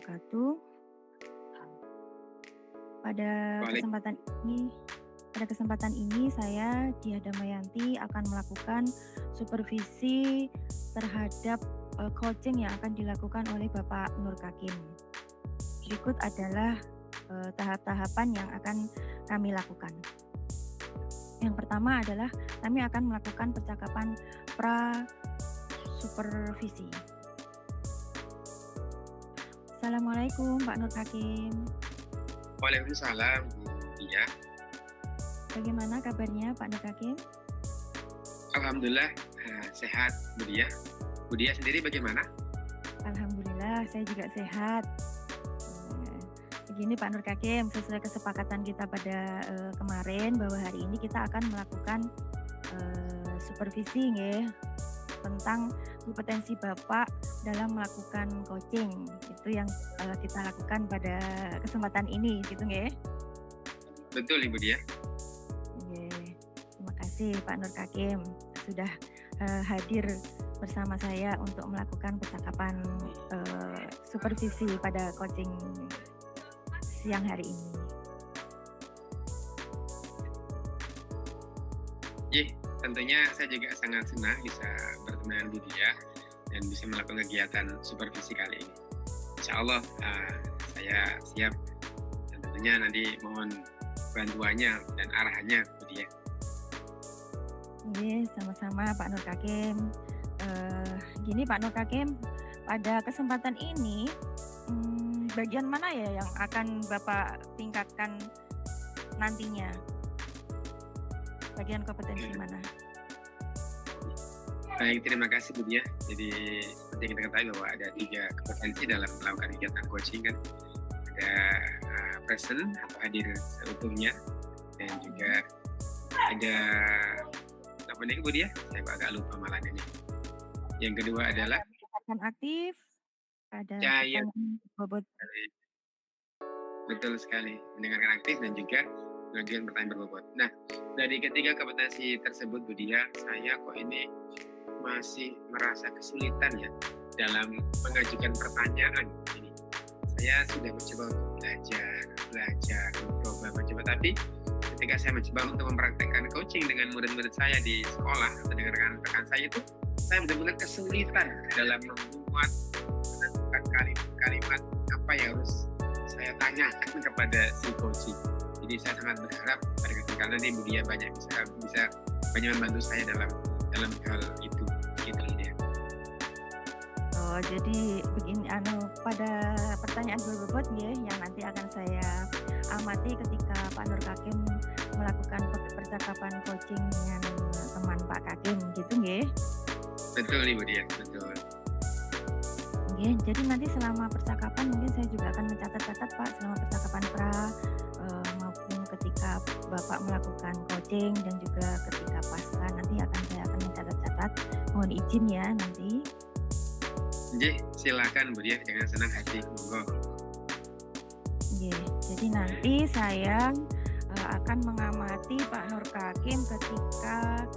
wabarakatuh. Pada Waalaikumsalam. kesempatan ini pada kesempatan ini saya, Diah Damayanti, akan melakukan supervisi terhadap, coaching yang akan dilakukan oleh Bapak Nur Kakim. Berikut adalah, tahap-tahapan yang akan kami lakukan. Yang pertama adalah kami akan melakukan percakapan pra-supervisi. Assalamualaikum Pak Nur Kakim. Waalaikumsalam, Bu Diah. Bagaimana kabarnya Pak Nur Kakim? Alhamdulillah, sehat Bu Diah. Bu Diah sendiri bagaimana? Alhamdulillah saya juga sehat. Begini Pak Nur Kakim, sesuai kesepakatan kita pada kemarin bahwa hari ini kita akan melakukan supervisi nggih, tentang kompetensi Bapak dalam melakukan coaching. Itu yang kita lakukan pada kesempatan ini gitu nggih. Betul Ibu Diah. Nggih. Terima kasih Pak Nur Kakim sudah hadir bersama saya untuk melakukan percakapan supervisi pada coaching siang hari ini. Tentunya saya juga sangat senang bisa bertemu dengan Bu Diah dan bisa melakukan kegiatan supervisi kali ini. Insya Allah saya siap dan tentunya nanti mohon bantuannya dan arahannya Bu Diah. Oke, sama-sama Pak Nur Kakim. Gini Pak Nur Kakim, pada kesempatan ini bagian mana ya yang akan Bapak tingkatkan nantinya? Bagian kompetensi mana? Baik, terima kasih Bu Diah. Jadi seperti yang kita ketahui bahwa ada 3 kompetensi dalam melakukan kegiatan coaching kan. Ada present atau hadir seutuhnya, dan juga ada apa nih Bu Diah? Saya agak lupa malah ini. Yang kedua adalah Mendengarkan aktif, ada Cahaya. pertanyaan bobot. Betul sekali, mendengarkan aktif dan juga mengajukan pertanyaan berbobot. Nah, dari ketiga kompetensi tersebut Bu Diah, saya kok ini masih merasa kesulitan ya dalam mengajukan pertanyaan ini. Saya sudah mencoba untuk belajar, mencoba, tapi ketika saya mencoba untuk mempraktekkan coaching dengan murid-murid saya di sekolah atau dengan rekan-rekan saya itu, saya benar-benar kesulitan dalam membuat menentukan kalimat apa yang harus saya tanyakan kepada si coaching. Jadi saya sangat berharap pada kesempatan nanti Bu Diah bisa banyak membantu saya dalam hal itu, gitu dia. Oh, jadi begini pada pertanyaan berbobot ya yang nanti akan saya amati ketika Pak Nur Kakim melakukan percakapan coaching dengan teman Pak Kakim gitu nggih. Betul Ibu Diah, betul. Nggih, jadi nanti selama percakapan mungkin saya juga akan mencatat-catat Pak selama percakapan maupun ketika Bapak melakukan coaching dan juga ketika pasca nanti saya akan mencatat-catat. Mohon izin ya nanti. Silakan Bu Diah dengan senang hati, monggo. Jadi nanti saya akan mengamati Pak Nur Kakim ketika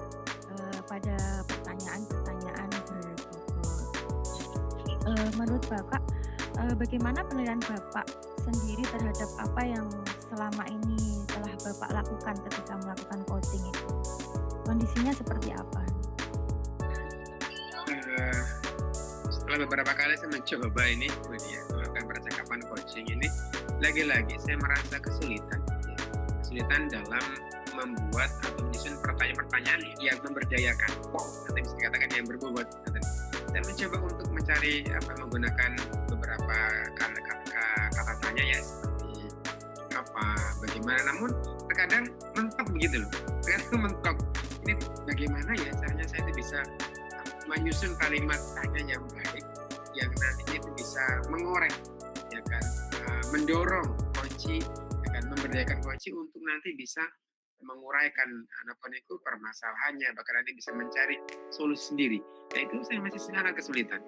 pada pertanyaan-pertanyaan berbobot. Menurut Bapak, bagaimana penilaian Bapak sendiri terhadap apa yang selama ini telah Bapak lakukan ketika melakukan coaching itu? Kondisinya seperti apa? Setelah beberapa kali saya mencoba ini, Bu Diah, melakukan percakapan coaching ini, lagi-lagi saya merasa kesulitan dalam membuat atau menyusun pertanyaan-pertanyaan yang memberdayakan, nanti bisa dikatakan yang berbobot. Saya mencoba untuk mencari menggunakan beberapa kata tanya ya, seperti apa, bagaimana, namun terkadang mentok begitu loh. Ini bagaimana ya caranya saya itu bisa menyusun kalimat tanya yang baik, yang nantinya itu bisa mengorek, ya kan, mendorong coach, ya kan, memberdayakan coach untuk nanti bisa menguraikan permasalahannya, bahkan nanti bisa mencari solusi sendiri. Nah itu saya masih sangat kesulitan.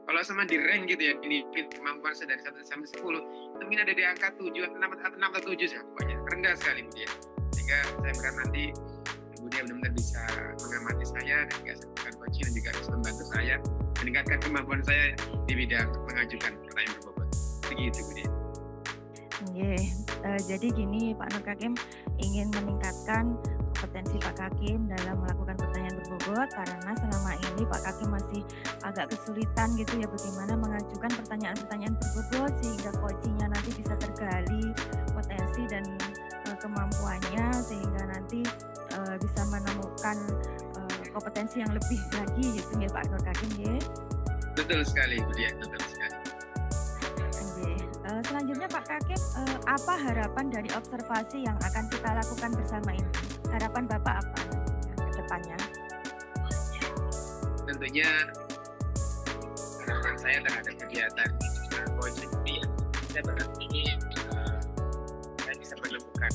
Kalau sama di rank gitu ya, ini kemampuan saya dari 1 sampai 10, mungkin ada di angka 7, 6 atau 7 sih pokoknya, rendah sekali Bu Diah. Sehingga saya berharap nanti Bu Diah benar-benar bisa mengamati saya dan juga sertakan coaching dan juga bisa membantu saya meningkatkan kemampuan saya di bidang mengajukan pertanyaan berbobot. begitu Bu Dia. Nggih, jadi gini Pak Nur Kakim ingin meningkatkan kompetensi Pak Kakim dalam melakukan pertanyaan berbobot karena selama ini Pak Kakim masih agak kesulitan gitu ya bagaimana mengajukan pertanyaan-pertanyaan berbobot sehingga coaching-nya nanti bisa tergali potensi dan kemampuannya sehingga nanti bisa menemukan kompetensi yang lebih lagi gitu ya Pak Nur Kakim ya. Betul sekali Bu Dia, betul sekali. Selanjutnya Pak Kakim, apa harapan dari observasi yang akan kita lakukan bersama ini? Harapan Bapak apa ke depannya? Tentunya harapan saya terhadap kegiatan coaching ini, saya berharap ini saya bisa menemukan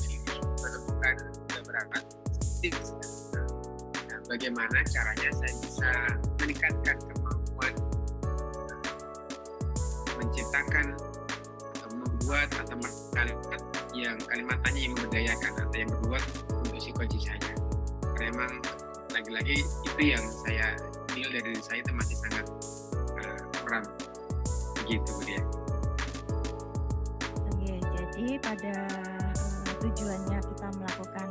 beberapa tips bagaimana caranya saya bisa meningkatkan kemampuan menciptakan membuat atau kalimat yang kalimatannya yang memberdayakan atau yang berbuat untuk si coach saya. Karena memang lagi-lagi itu yang saya nilai dari diri saya itu masih sangat kurang begitu Bu Dia. Oke, jadi pada tujuannya kita melakukan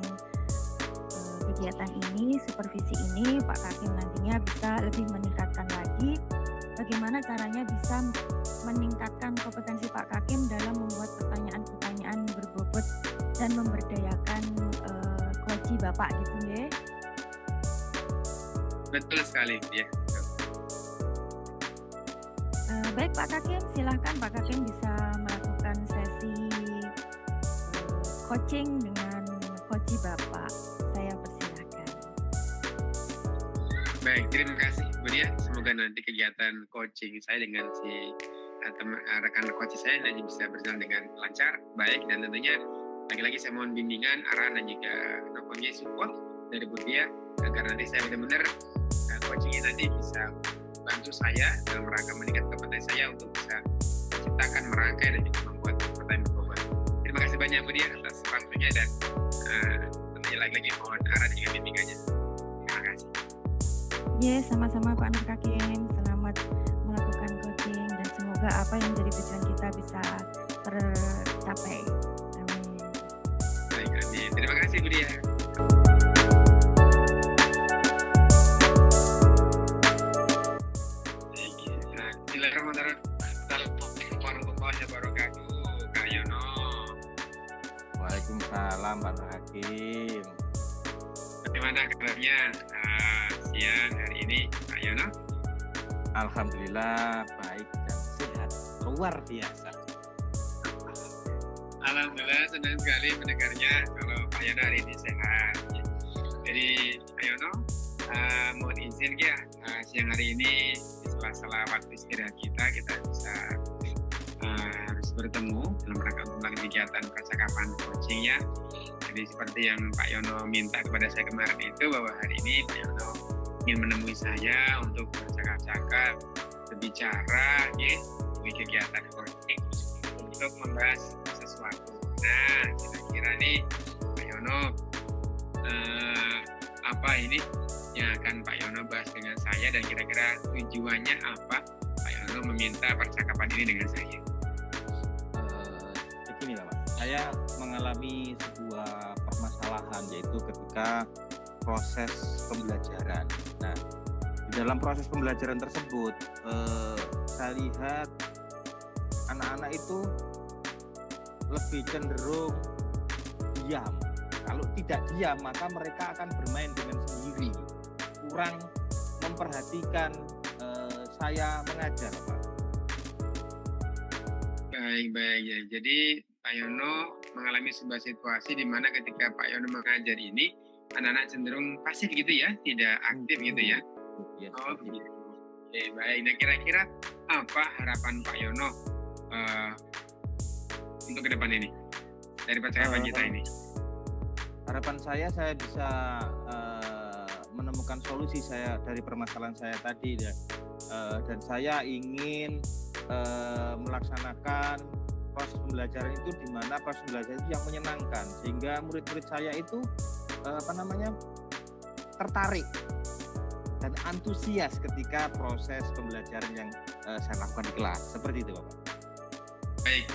kegiatan ini, supervisi ini, Pak Kakim nantinya bisa lebih meningkatkan lagi bagaimana caranya bisa meningkatkan kompetensi Pak Kakim dalam membuat pertanyaan-pertanyaan berbobot dan memberdayakan coach Bapak gitu ya. Betul sekali ya. Baik Pak Kakim, silahkan Pak Kakim bisa melakukan sesi coaching dengan coach Bapak. Saya persilahkan. Baik, terima kasih Bu Dia. Semoga nanti kegiatan coaching saya dengan si rekan coach saya nanti bisa berjalan dengan lancar, baik, dan tentunya lagi-lagi saya mohon bimbingan, arahan dan juga mempunyai support dari Bu Dia agar nanti saya benar-benar coachingnya nanti bisa bantu saya dalam rangka meningkatkan kompetensi saya untuk bisa menciptakan, merangkai dan juga membuat pertanyaan berbobot. Terima kasih banyak Bu Dia atas waktunya dan tentunya lagi-lagi mohon arahan dan juga bimbingannya. Terima kasih. Yes, sama-sama Pak Nur Kakim. Selamat melakukan coaching dan semoga apa yang jadi tujuan kita bisa tercapai. Amin. Baik, amin. Terima kasih Bu Dia. Assalamualaikum warahmatullahi wabarakatuh. Kak Yono. Waalaikumsalam Pak Nur Kakim. Bagaimana kabarnya siang hari ini Kak Yono? Alhamdulillah baik dan sehat, luar biasa. Alhamdulillah senang sekali mendengarnya kalau Pak Yono hari ini sehat. Jadi Pak Yono mohon izin ya siang hari ini di sela-sela waktu istirahat kita bisa harus bertemu dalam rangka untuk kegiatan percakapan coaching ya. Jadi seperti yang Pak Yono minta kepada saya kemarin itu bahwa hari ini Pak Yono ingin menemui saya untuk bercakap-cakap, berbicara ya di kegiatan coaching untuk membahas sesuatu. Nah, kira-kira nih Pak Yono apa ini yang akan Pak Yono bahas dengan saya dan kira-kira tujuannya apa Pak Yono meminta percakapan ini dengan saya? Begini Pak, saya mengalami sebuah permasalahan yaitu ketika proses pembelajaran. Nah, di dalam proses pembelajaran tersebut saya lihat anak-anak itu lebih cenderung diam. Kalau tidak diam maka mereka akan bermain dengan sendiri, kurang memperhatikan saya mengajar Pak. Baik ya. Jadi Pak Yono mengalami sebuah situasi di mana ketika Pak Yono mengajar ini anak-anak cenderung pasif gitu ya, tidak aktif gitu ya. Yes, oh begitu. Oke, baik. Nah kira-kira apa harapan Pak Yono untuk ke depan ini dari percakapan kita ini? Harapan saya bisa menemukan solusi saya dari permasalahan saya tadi ya. Dan saya ingin melaksanakan proses pembelajaran itu di mana proses pembelajaran itu yang menyenangkan sehingga murid-murid saya itu tertarik dan antusias ketika proses pembelajaran yang saya lakukan di kelas. Seperti itu Bapak. Baik,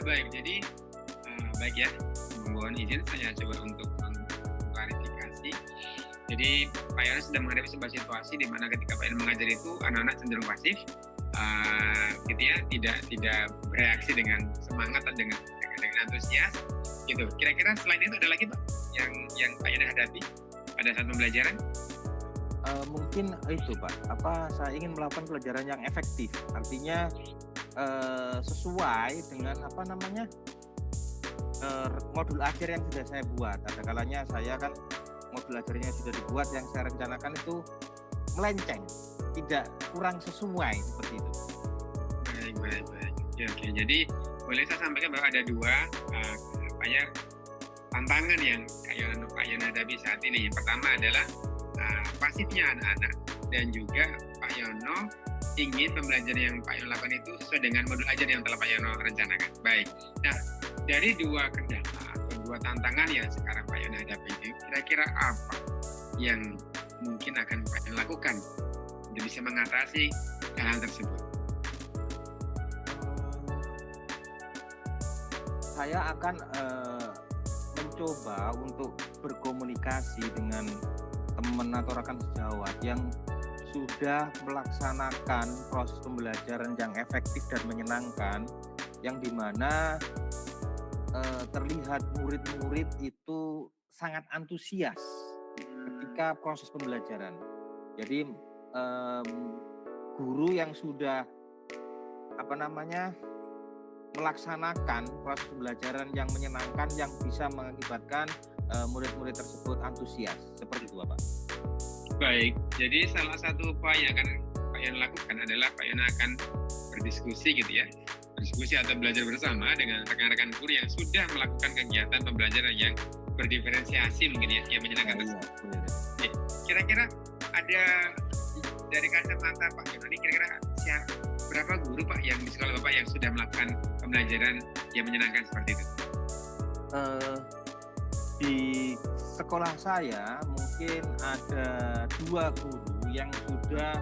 baik. Jadi baik ya. Mohon izin saya coba untuk mengklarifikasi. Jadi Pak Yono sedang menghadapi sebuah situasi di mana ketika Pak Yono mengajar itu anak-anak cenderung pasif, gitu ya, tidak bereaksi dengan semangat atau dengan antusias, gitu. Kira-kira selain itu ada lagi Pak yang Pak Yono hadapi pada saat pembelajaran? Mungkin itu Pak, saya ingin melakukan pelajaran yang efektif, artinya sesuai dengan modul ajar yang sudah saya buat. Ada kalanya saya kan modul ajarnya sudah dibuat, yang saya rencanakan itu melenceng, tidak kurang sesuai seperti itu. Baik. Oke. Jadi boleh saya sampaikan bahwa ada dua tantangan yang Pak Yono hadapi saat ini. Yang pertama adalah pasifnya anak-anak, dan juga Pak Yono ingin pembelajaran yang Pak Yono lakukan itu sesuai dengan modul ajar yang telah Pak Yono rencanakan. Baik. Nah, dari dua kendala atau dua tantangan yang sekarang Pak Yono hadapi itu, kira-kira apa yang mungkin akan Pak Yono lakukan untuk bisa mengatasi hal tersebut? Saya akan mencoba untuk berkomunikasi dengan teman atau rekan sejawat yang sudah melaksanakan proses pembelajaran yang efektif dan menyenangkan, yang dimana terlihat murid-murid itu sangat antusias ketika proses pembelajaran. Jadi guru yang sudah melaksanakan proses pembelajaran yang menyenangkan, yang bisa mengakibatkan murid-murid tersebut antusias, seperti itu Pak. Baik, jadi salah satu upaya yang akan Pak Yono lakukan adalah Pak Yono akan berdiskusi gitu ya, berdiskusi atau belajar bersama dengan rekan-rekan guru yang sudah melakukan kegiatan pembelajaran yang berdiferensiasi mungkin ya, yang menyenangkan tersebut. Kira-kira ada dari kacamata Pak Yono ini, kira-kira berapa guru Pak yang di sekolah Bapak yang sudah melakukan pembelajaran yang menyenangkan seperti itu? Di sekolah saya mungkin ada 2 guru yang sudah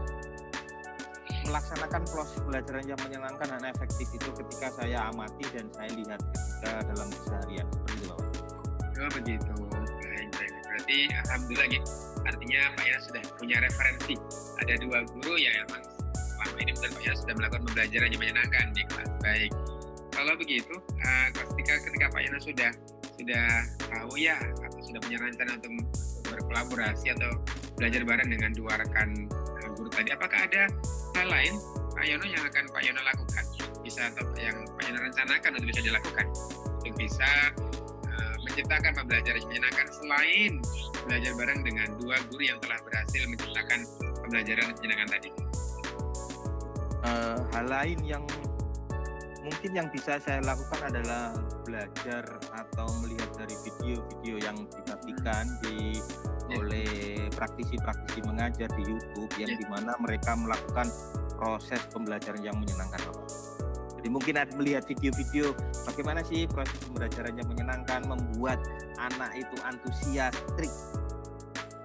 melaksanakan proses pembelajaran yang menyenangkan dan efektif itu ketika saya amati dan saya lihat ketika dalam keseharian, seperti itu Bapak. Oh begitu, baik. Berarti alhamdulillah gitu. Artinya Pak Yono sudah punya referensi. Ada 2 guru yang memang selama ini Pak Yono sudah melakukan pembelajaran yang menyenangkan di kelas. Baik. Kalau begitu, ketika Pak Yono sudah tahu ya, atau sudah punya rencana untuk berkolaborasi atau belajar bareng dengan 2 rekan guru tadi, apakah ada hal lain Pak Yono yang akan Pak Yono lakukan, bisa atau yang Pak Yono rencanakan untuk bisa dilakukan untuk bisa menciptakan pembelajaran yang menyenangkan selain belajar bareng dengan 2 guru yang telah berhasil menciptakan pembelajaran menyenangkan tadi? Hal lain yang mungkin yang bisa saya lakukan adalah belajar atau melihat dari video-video yang dibagikan oleh praktisi-praktisi mengajar di YouTube, yang dimana mereka melakukan proses pembelajaran yang menyenangkan Bapak. Jadi mungkin ada melihat video-video bagaimana sih proses pembelajaran yang menyenangkan, membuat anak itu antusias,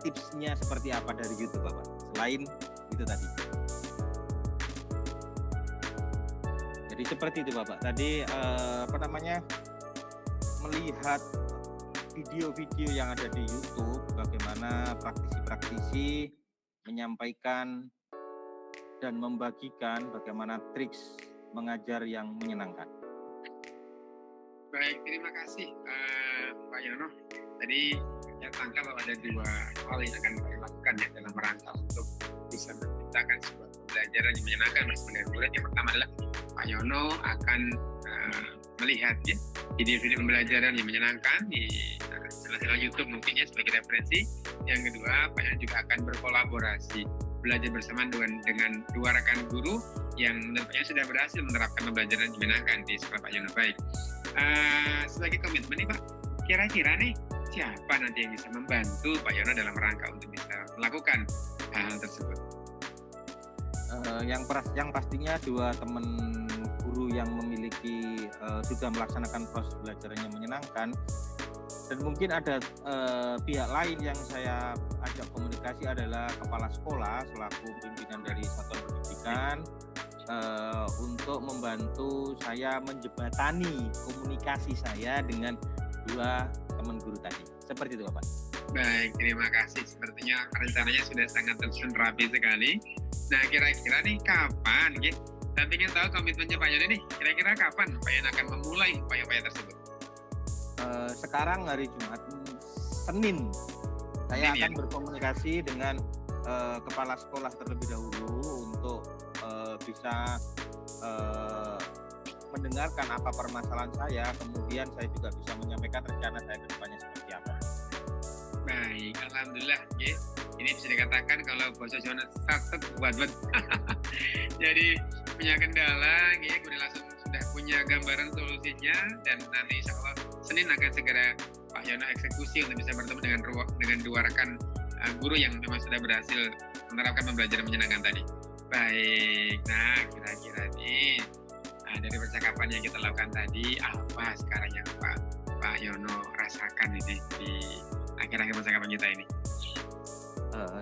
tipsnya seperti apa dari YouTube Bapak. Selain itu tadi. Jadi seperti itu Bapak. Tadi melihat video-video yang ada di YouTube, bagaimana praktisi-praktisi menyampaikan dan membagikan bagaimana triks mengajar yang menyenangkan. Baik, terima kasih Pak Yono. Tadi saya tangkap bahwa ada 2 hal yang akan Pak Yono lakukan ya dalam rangka untuk bisa menciptakan sebuah pembelajaran yang menyenangkan bersama dengan murid. Yang pertama adalah Pak Yono akan melihat ya video-video pembelajaran yang menyenangkan di channel YouTube mungkin ya sebagai referensi. Yang kedua, Pak Yono juga akan berkolaborasi belajar bersama dengan 2 rekan guru yang menurutnya sudah berhasil menerapkan pembelajaran yang menyenangkan di sekolah Pak Yono. Baik, sebagai komitmen nih Pak, kira-kira nih siapa nanti yang bisa membantu Pak Yono dalam rangka untuk bisa melakukan hal tersebut? Yang pastinya 2 teman guru yang memiliki sudah melaksanakan proses belajaran yang menyenangkan, dan mungkin ada pihak lain yang saya ajak komunikasi adalah kepala sekolah selaku pimpinan dari satuan pendidikan, untuk membantu saya menjembatani komunikasi saya dengan dua teman guru tadi. Seperti itu Bapak. Baik, terima kasih. Sepertinya rencananya sudah sangat tersusun rapi sekali. Nah, kira-kira nih kapan, gitu? Saya ingin tahu komitmennya Pak Yono nih. Kira-kira kapan Pak Yono akan memulai upaya-upaya tersebut? Sekarang hari Jumat, Senin, saya Senin, akan berkomunikasi dengan kepala sekolah terlebih dahulu untuk bisa mendengarkan apa permasalahan saya, kemudian saya juga bisa menyampaikan rencana saya ke depannya seperti apa. Baik, alhamdulillah, ya. Ini bisa dikatakan kalau bahasa Jawa satu buat. Jadi punya kendala, ya, kemudian langsung sudah punya gambaran solusinya, dan nanti insya Allah Senin akan segera Pak Yono eksekusi untuk bisa bertemu dengan dua rekan guru yang memang sudah berhasil menerapkan pembelajaran menyenangkan tadi. Baik, nah kira-kira nih dari percakapan yang kita lakukan tadi, apa sekarang yang Pak Yono rasakan ini di akhir-akhir percakapan kita ini?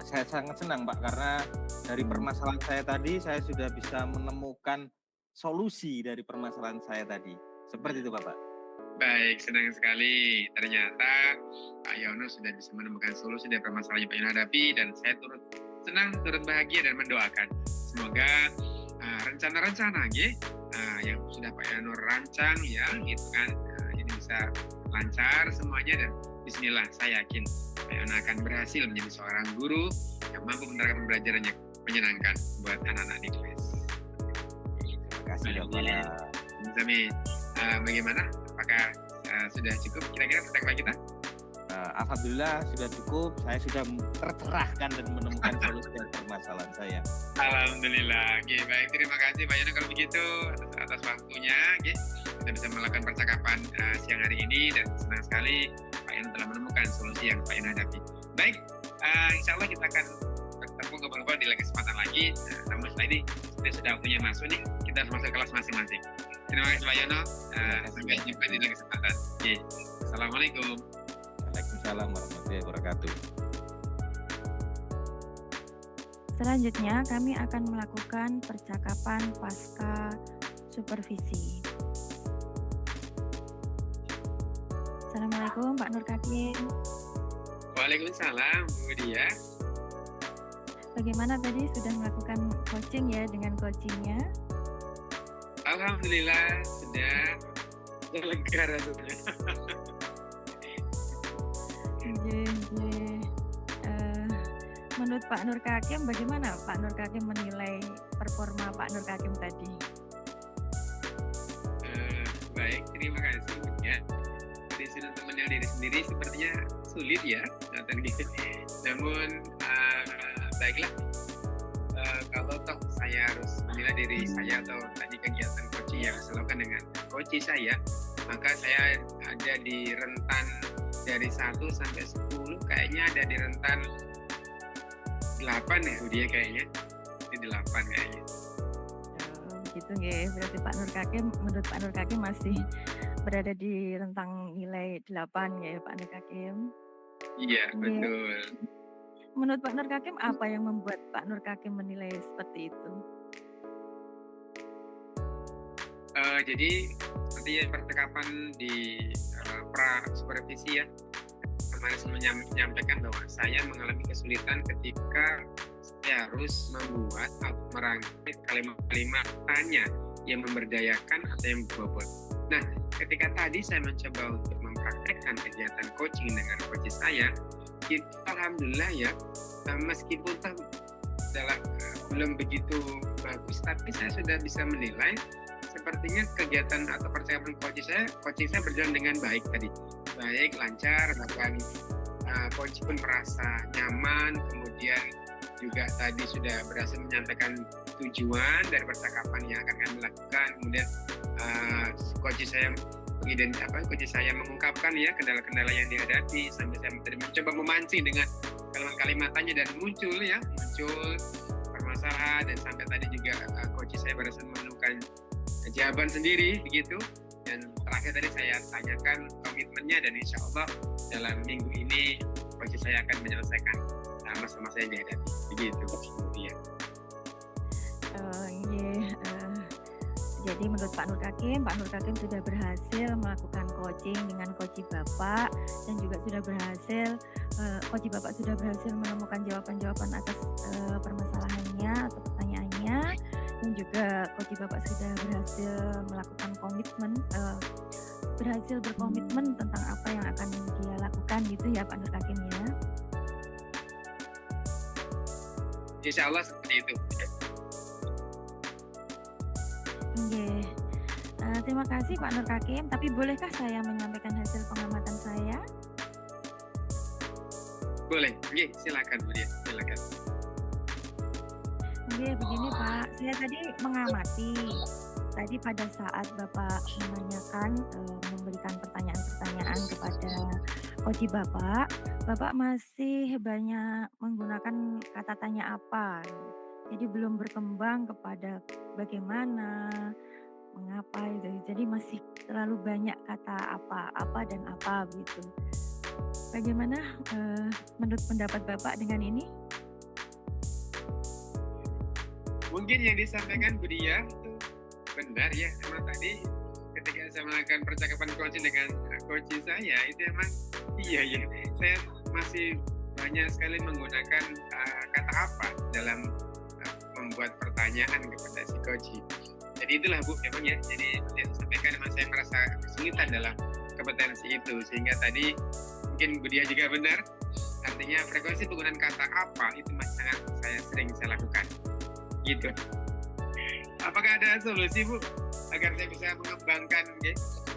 Saya sangat senang Pak, karena dari permasalahan saya tadi saya sudah bisa menemukan solusi dari permasalahan saya tadi. Seperti itu Bapak. Baik, senang sekali. Ternyata Pak Yono sudah bisa menemukan solusi dari permasalahan yang Pak Yono hadapi, dan saya turut senang, turut bahagia dan mendoakan. Semoga rencana-rencana yang sudah Pak Yono rancang, ya, gitu kan, ini bisa lancar semuanya, dan bismillah saya yakin Pak Yono akan berhasil menjadi seorang guru yang mampu menerapkan pembelajaran yang menyenangkan buat anak-anak di kelas. Terima kasih Bapak. Zami, bagaimana? Apakah sudah cukup kira-kira percakapan kita? Alhamdulillah sudah cukup. Saya sudah tercerahkan dan menemukan solusi dari permasalahan saya. Alhamdulillah. Oke, baik, terima kasih Pak Yono kalau begitu atas waktunya. Oke, kita bisa melakukan percakapan siang hari ini, dan senang sekali Pak Yono telah menemukan solusi yang Pak Yono hadapi. Baik, insya Allah kita akan bertemu ngobrol-ngobrol di lain kesempatan lagi. Namun setelah ini sudah waktunya masuk nih, kita harus masuk kelas masing-masing. Terima kasih Pak Yono. Sampai jumpa di lain kesempatan. Oke, assalamualaikum. Waalaikumsalam warahmatullahi wabarakatuh. Selanjutnya kami akan melakukan percakapan pasca supervisi. Assalamualaikum Pak Nur Kakim. Waalaikumsalam Bu Dia. Bagaimana tadi sudah melakukan coaching ya dengan coachingnya? Alhamdulillah sudah lega rasanya. Menurut Pak Nur Kakim, bagaimana Pak Nur Kakim menilai performa Pak Nur Kakim tadi? Baik, terima kasih ya. Dari sudut menilai diri sendiri sepertinya sulit ya, namun baiklah. Kalau toh saya harus menilai diri saya atau tadi kegiatan coaching yang saya lakukan dengan coach saya, maka saya ada di rentan dari 1 sampai 10, kayaknya ada di rentan 8 ya dia kayaknya. Di 8 kayaknya. Begitu nggih, berarti Pak Nur Kakim, menurut Pak Nur Kakim masih berada di rentang nilai 8 ya Pak Nur Kakim. Iya, betul. Menurut Pak Nur Kakim, apa yang membuat Pak Nur Kakim menilai seperti itu? Jadi seperti percakapan di pra supervisi ya, kemarin saya menyampaikan bahwa saya mengalami kesulitan ketika saya harus membuat atau merangkai kalimat-kalimat tanya yang memberdayakan atau yang berbobot. Nah, ketika tadi saya mencoba untuk mempraktekkan kegiatan coaching dengan coach saya, itu alhamdulillah ya, meskipun belum begitu bagus, tapi saya sudah bisa menilai sepertinya kegiatan atau percakapan coaching saya berjalan dengan baik tadi. Baik, lancar, bahkan coach pun merasa nyaman, kemudian juga tadi sudah berhasil menyampaikan tujuan dari percakapan yang akan kami lakukan. Kemudian coach saya mengungkapkan ya kendala-kendala yang dihadapi, sampai saya mencoba memancing dengan kalimat-kalimatannya, dan muncul permasalahan, dan sampai tadi juga coach saya berhasil menemukan jawaban sendiri begitu. Dan terakhir tadi saya tanyakan komitmennya, dan insya Allah dalam minggu ini coach saya akan menyelesaikan masalah-masalah yang dihadapi begitu. Kemudian Jadi menurut Pak Nur Kakim sudah berhasil melakukan coaching dengan coach Bapak dan juga sudah berhasil coach Bapak sudah berhasil menemukan jawaban-jawaban atas permasalahannya atau pertanyaannya, dan juga coach Bapak sudah berhasil melakukan komitmen berhasil berkomitmen tentang apa yang akan dia lakukan gitu ya Pak Nur Kakim ya. Insya Allah seperti itu. Oke. Terima kasih Pak Nur Kakim, tapi bolehkah saya menyampaikan hasil pengamatan saya? Boleh, oke, silakan Bu Dia, silakan. Oke, begini Pak, saya tadi mengamati tadi pada saat Bapak menanyakan, memberikan pertanyaan-pertanyaan kepada coach Bapak, Bapak masih banyak menggunakan kata tanya apa. Jadi belum berkembang kepada bagaimana, mengapa gitu. Jadi masih terlalu banyak kata apa dan apa gitu. Bagaimana menurut pendapat Bapak dengan ini? Mungkin yang disampaikan Bu Dia itu benar ya. Emang tadi ketika saya melakukan percakapan coaching dengan coach saya itu emang iya ya. Saya masih banyak sekali menggunakan kata apa dalam membuat pertanyaan kepada si coach. Jadi itulah Bu, memang ya. Jadi yang sampaikan memang saya merasa kesulitan dalam kompetensi itu, sehingga tadi mungkin Bu Dia juga benar. Artinya frekuensi penggunaan kata apa itu masih sangat saya lakukan. Gitu. Apakah ada solusi Bu agar saya bisa mengembangkan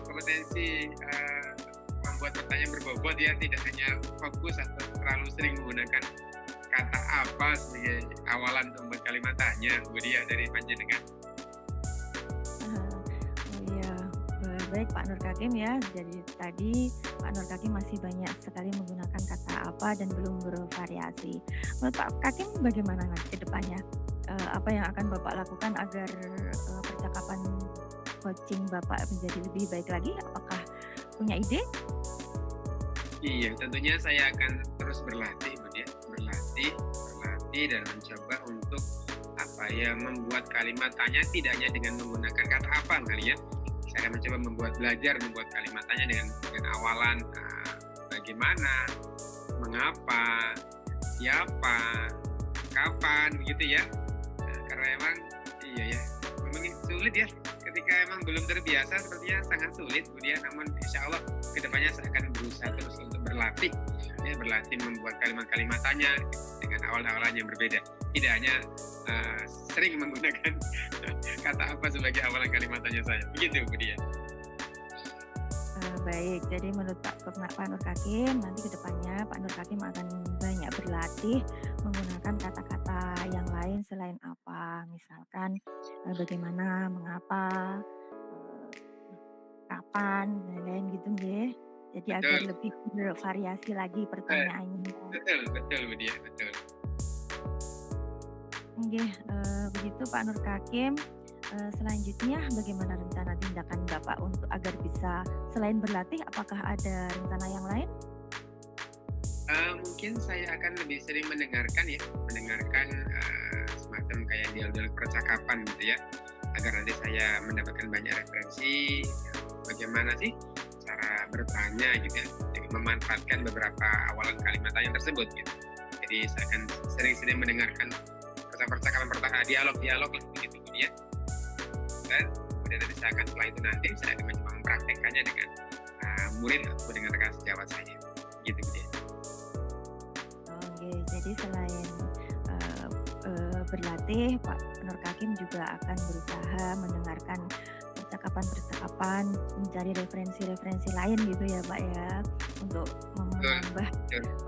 kompetensi membuat pertanyaan berbobot ya, tidak hanya fokus atau terlalu sering menggunakan kata apa sebagai awalan untuk membuat kalimat tanya Bu Dia dari panjenengan? Oh iya, baik Pak Nur Kakim ya. Jadi tadi Pak Nur Kakim masih banyak sekali menggunakan kata apa dan belum bervariasi. Menurut Pak Kakim bagaimana nanti ke depannya? Apa yang akan Bapak lakukan agar percakapan coaching Bapak menjadi lebih baik lagi? Apakah punya ide? Iya, tentunya saya akan terus berlatih Bu Dia, berlatih dan mencoba untuk membuat kalimat tanya tidak hanya dengan menggunakan kata apa kali ya. Saya akan mencoba membuat kalimat tanya dengan awalan bagaimana, mengapa, siapa, kapan, begitu ya. Karena emang iya ya, memang sulit ya. Ketika emang belum terbiasa sepertinya sangat sulit Bu Dia. Namun insya Allah kedepannya saya akan berusaha terus untuk berlatih membuat kalimat-kalimat tanya dengan awal-awalan yang berbeda. Tidak hanya sering menggunakan kata apa sebagai awalan kalimat tanya saya. Begitu Bu Dia. Baik, jadi menurut Pak Nur Kakim, nanti ke depannya Pak Nur Kakim akan banyak berlatih menggunakan kata-kata yang lain selain apa. Misalkan bagaimana, mengapa, kapan, dan lain-lain gitu nggih. Jadi Betul. agar lebih bervariasi lagi pertanyaannya. Betul Bu Dia, betul. Nggih, begitu Pak Nur Kakim. Selanjutnya bagaimana rencana tindakan Bapak untuk agar bisa selain berlatih, apakah ada rencana yang lain? Mungkin saya akan lebih sering mendengarkan semacam kayak dialog percakapan gitu ya, agar nanti saya mendapatkan banyak referensi bagaimana sih cara bertanya gitu ya, memanfaatkan beberapa awalan kalimat tanya tersebut gitu. Jadi saya akan sering-sering mendengarkan percakapan dialog begitu ya. Dan kemudian nanti saya akan setelah itu saya akan mencoba mempraktekkannya dengan murid atau dengan rekan sejawat saya gitu ya. Oke, jadi selain berlatih, Pak Nur Kakim juga akan berusaha mendengarkan percakapan, mencari referensi lain gitu ya Pak ya, untuk menambah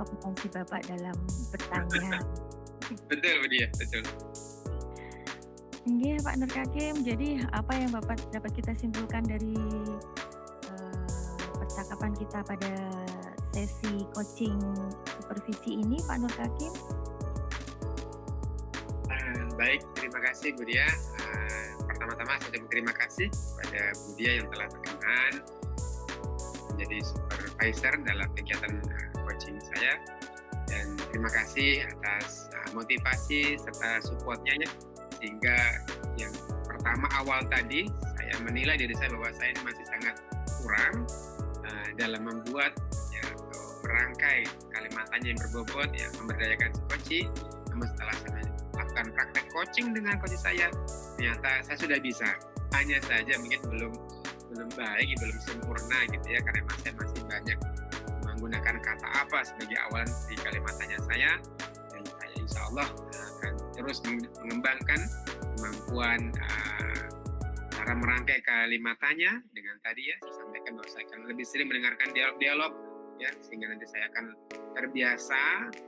kompetensi Bapak dalam bertanya. Betul Bu Dia, betul. Iya Pak Nur Kakim, jadi apa yang Bapak dapat kita simpulkan dari percakapan kita pada sesi coaching supervisi ini Pak Nur Kakim? Baik, terima kasih Bu Dia. Pertama-tama saya berterima kasih kepada Bu Dia yang telah berkenan menjadi supervisor dalam kegiatan coaching saya, dan terima kasih atas motivasi serta supportnya ya, sehingga yang pertama awal tadi menilai diri saya bahwa saya ini masih sangat kurang dalam membuat atau merangkai kalimatnya yang berbobot, memberdayakan si coach. Namun setelah saya melakukan praktek coaching dengan coach saya, ternyata saya sudah bisa. Hanya saja mungkin belum baik, belum sempurna gitu ya, karena saya masih banyak menggunakan kata apa sebagai awalan di kalimatnya saya, dan saya insya Allah akan terus mengembangkan kemampuan cara merangkai kalimatnya dengan tadi saya sampaikan bahwa saya akan lebih sering mendengarkan dialog-dialog sehingga nanti saya akan terbiasa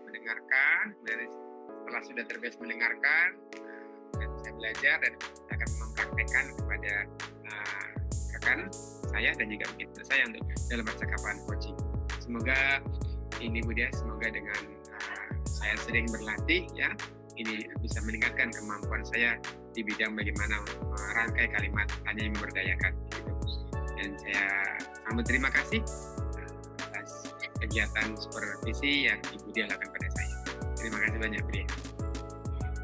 mendengarkan, dan setelah sudah terbiasa mendengarkan dan saya belajar dan akan mempraktekkan kepada rekan saya dan juga mungkin saya untuk dalam percakapan coaching. Semoga ini semoga dengan saya sering berlatih ini bisa meningkatkan kemampuan saya di bidang bagaimana merangkai kalimat hanya yang memberdayakan gitu. Dan saya sambut terima kasih atas kegiatan supervisi yang Ibu Dia lakukan pada saya. Terima kasih banyak, Bu Dia.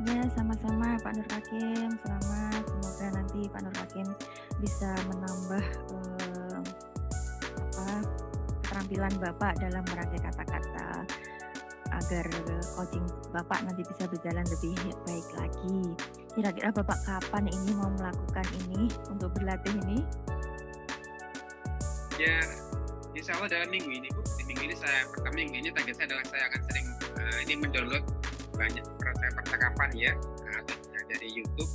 Ya, sama-sama Pak Nur Hakim. Selamat. Semoga nanti Pak Nur Hakim bisa menambah keterampilan Bapak dalam merangkai kata-kata agar coaching Bapak nanti bisa berjalan lebih baik lagi. Kira-kira Bapak kapan ini mau melakukan ini untuk berlatih ini? Ya, insya Allah dalam minggu ini, Bu. Di minggu ini target saya adalah saya akan sering ini mendownload banyak percakapan dari YouTube.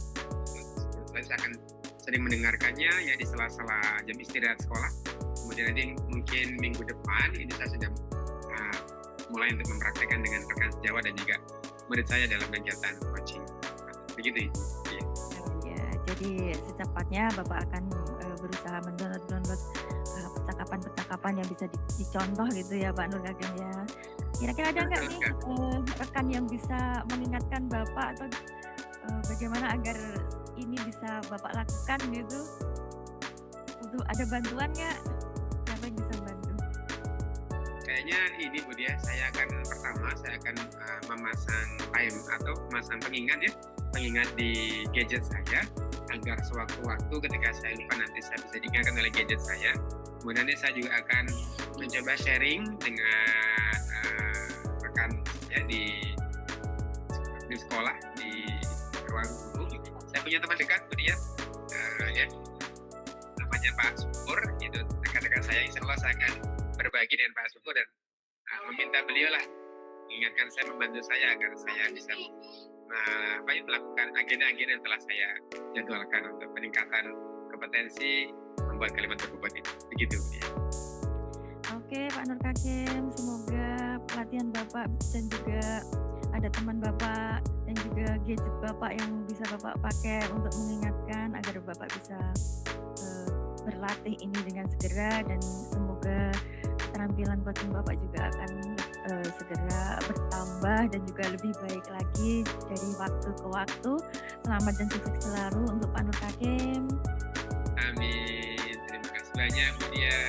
Saya akan sering mendengarkannya di sela-sela jam istirahat sekolah. Kemudian nanti mungkin minggu depan ini saya sudah mulai untuk mempraktekkan dengan rekan sejawat dan juga murid saya dalam kegiatan coaching. Begitu Ibu. Ya, jadi secepatnya Bapak akan berusaha mendownload percakapan-percakapan yang bisa dicontoh gitu ya Pak Nur Hakim ya. Kira-kira ada nggak nih rekan yang bisa mengingatkan Bapak atau bagaimana agar ini bisa Bapak lakukan gitu? Untuk ada bantuan nggak? Siapa yang bisa bantu? Kayaknya ini Bu Dia, saya akan memasang time atau memasang pengingat di gadget saya agar sewaktu-waktu ketika saya lupa nanti saya bisa diingatkan oleh gadget saya. Kemudian nanti saya juga akan mencoba sharing dengan rekan di sekolah, di ruang guru. Saya punya teman dekat Bu Dia, namanya Pak Syukur, gitu. Rekan-rekan saya insya Allah saya akan berbagi dengan Pak Syukur dan meminta beliau lah mengingatkan saya, membantu saya agar saya bisa melakukan agenda-agenda yang telah saya jadwalkan untuk peningkatan kompetensi membuat kalimat berbobot itu. Begitu ya. Oke Pak Nur Hakim, semoga pelatihan Bapak dan juga ada teman Bapak dan juga gadget Bapak yang bisa Bapak pakai untuk mengingatkan agar Bapak bisa berlatih ini dengan segera, dan semoga keterampilan coaching Bapak juga akan segera bertambah dan juga lebih baik lagi dari waktu ke waktu. Selamat dan sukses selalu untuk Pak Nur Hakim. Amin. Terima kasih banyak Bu Dia.